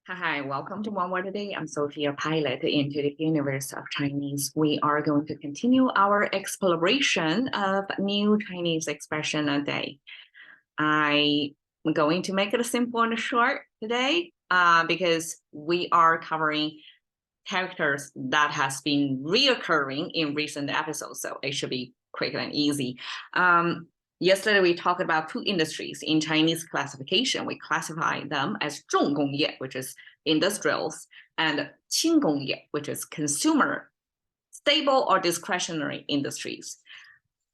Hi, welcome to One Word Today. I'm Sophia, pilot into the universe of Chinese. We are going to continue our exploration of new Chinese expression a day. I'm going to make it simple and short today because we are covering characters that has been reoccurring in recent episodes, so it should be quick and easy. Yesterday, we talked about two industries in Chinese classification. We classify them as 重工业, which is industrials, and 轻工业, which is consumer, stable or discretionary industries.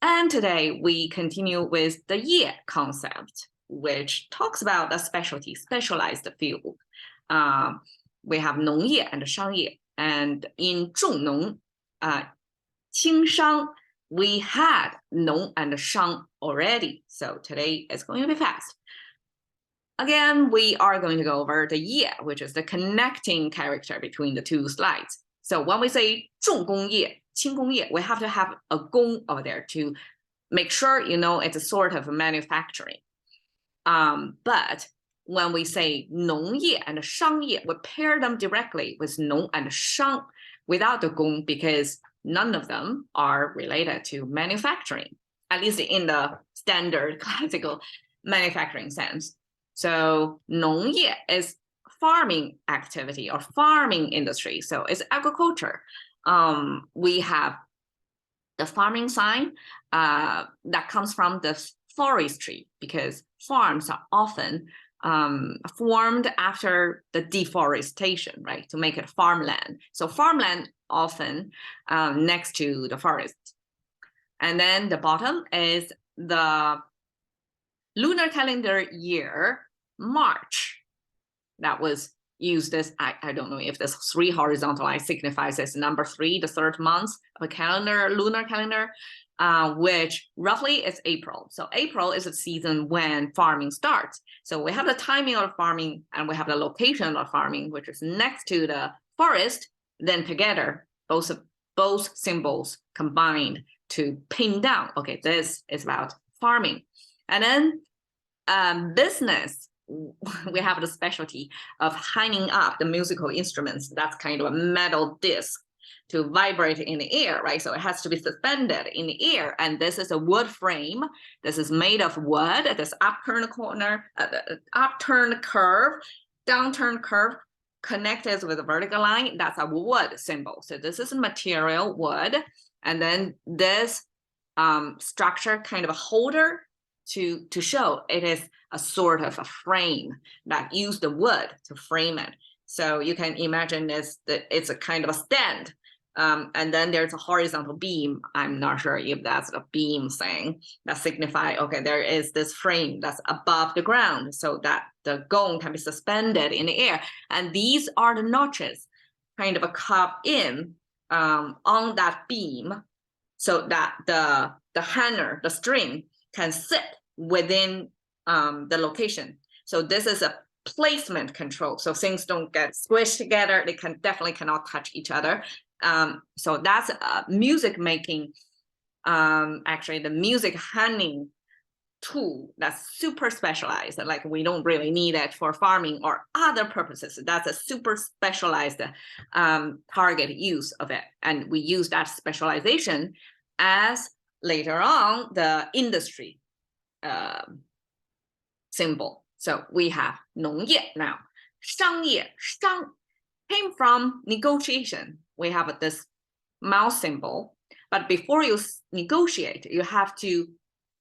And today, we continue with the 业 concept, which talks about a specialty, specialized field. We have 农业 and 商业. And in 重农, 轻商, we had 农 and 商 already. So today is going to be fast. Again, we are going to go over the 业, which is the connecting character between the two slides. So when we say 重工业, 轻工业, we have to have a 工 over there to make sure you know it's a sort of manufacturing. But when we say 农业 and 商业, we pair them directly with 农 and 商 without the 工 because none of them are related to manufacturing, at least in the standard classical manufacturing sense. So 农业 is farming activity or farming industry. So it's agriculture. We have the farming sign that comes from the forestry because farms are often formed after the deforestation, right? To make it farmland. So farmland often next to the forest. And then the bottom is the lunar calendar year, March. That was used as, I don't know if this 3 horizontal line signifies as number 3, the third month of a calendar, lunar calendar, which roughly is April. So April is a season when farming starts. So we have the timing of farming and we have the location of farming, which is next to the forest. Then together, both symbols combined to pin down, okay, this is about farming. And then business, we have the specialty of hanging up the musical instruments. That's kind of a metal disc to vibrate in the air, right? So it has to be suspended in the air. And this is a wood frame. This is made of wood. This upturned corner, upturned curve, downturned curve connected with a vertical line. That's a wood symbol. So this is a material wood. And then this structure, kind of a holder to show it is a sort of a frame that used the wood to frame it. So you can imagine it's a kind of a stand. And then there's a horizontal beam. I'm not sure if that's a beam thing that signify, okay, there is this frame that's above the ground so that the gong can be suspended in the air. And these are the notches kind of a carved in on that beam so that the hanger, the string can sit within the location. So this is a placement control. So things don't get squished together. They definitely cannot touch each other. So that's music making, actually the music hanging tool that's super specialized. Like we don't really need it for farming or other purposes. That's a super specialized target use of it. And we use that specialization as later on the industry symbol. So we have 农业 now. 商业, 商 came from negotiation. We have this mouse symbol, but before you negotiate, you have to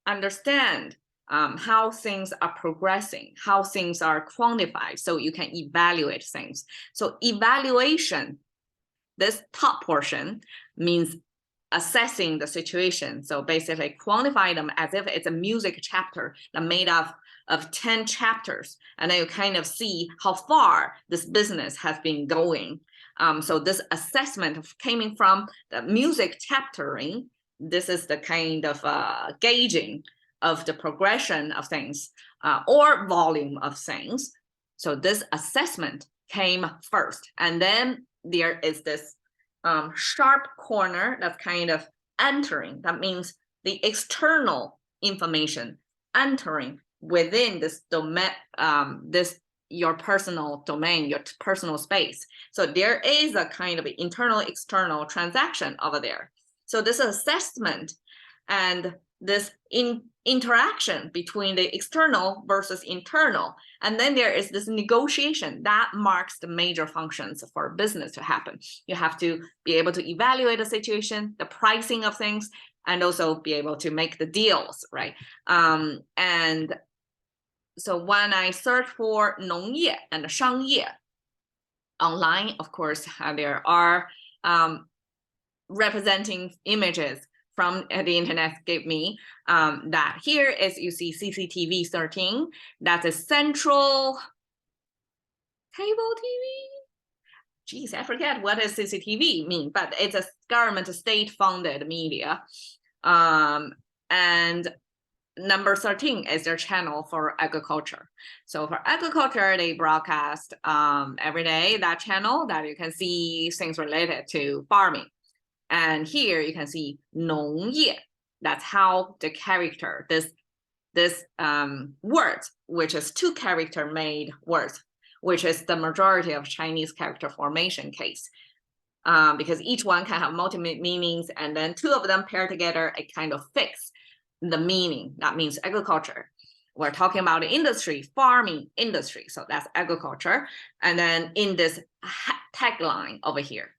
understand how things are progressing, how things are quantified, so you can evaluate things. So evaluation, this top portion means assessing the situation. So basically quantify them as if it's a music chapter that made up of 10 chapters. And then you kind of see how far this business has been going. So this assessment coming from the music chaptering, this is the kind of gauging of the progression of things or volume of things. So this assessment came first. And then there is this sharp corner that's kind of entering. That means the external information entering within this domain, this your personal domain, your personal space. So there is a kind of internal, external transaction over there. So this assessment and this interaction between the external versus internal. And then there is this negotiation that marks the major functions for business to happen. You have to be able to evaluate the situation, the pricing of things, and also be able to make the deals, right? And so when I search for 农业 and 商业 online, of course, there are representing images from the internet gave me that here is, you see CCTV 13, that's a central cable TV. Geez, I forget what does CCTV mean, but it's a government state-funded media. And number 13 is their channel for agriculture. So for agriculture, they broadcast every day that channel that you can see things related to farming. And here you can see 农业. That's how the character, this word, which is 2 character made words, which is the majority of Chinese character formation case. Because each one can have multiple meanings, and then 2 of them paired together, it kind of fix the meaning. That means agriculture. We're talking about industry, farming industry. So that's agriculture. And then in this tagline over here,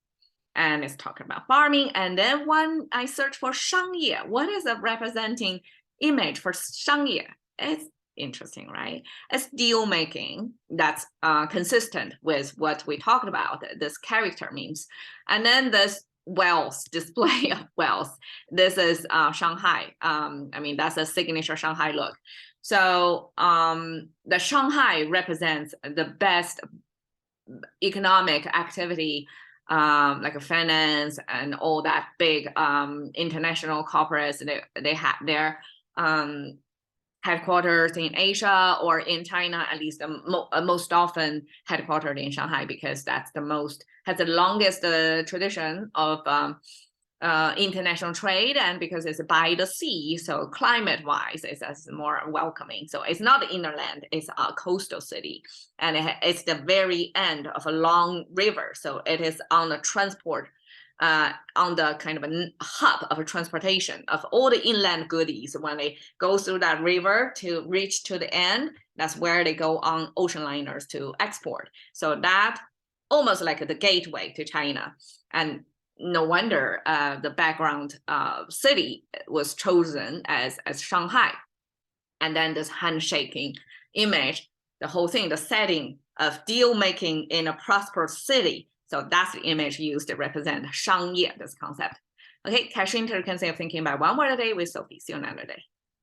and it's talking about farming. And then when I search for 商业, what is a representing image for 商业? It's interesting, right? It's deal making that's consistent with what we talked about, this character means. And then this wealth, display of wealth. This is Shanghai. I mean, that's a signature Shanghai look. So the Shanghai represents the best economic activity, like a finance and all that big international corporates. They have their headquarters in Asia or in China, at least most often headquartered in Shanghai, because that's has the longest tradition of international trade, and because it's by the sea, so climate-wise, it's more welcoming. So it's not the inner land, it's a coastal city, and it's the very end of a long river. So it is on the transport, on the kind of a hub of a transportation of all the inland goodies. When they go through that river to reach to the end, that's where they go on ocean liners to export. So that almost like the gateway to China. And no wonder the background city was chosen as Shanghai. And then this handshaking image, the whole thing, the setting of deal making in a prosperous city. So that's the image used to represent 商业, this concept. Okay, cash intelligence of thinking by one word a day with Sophie. See you another day.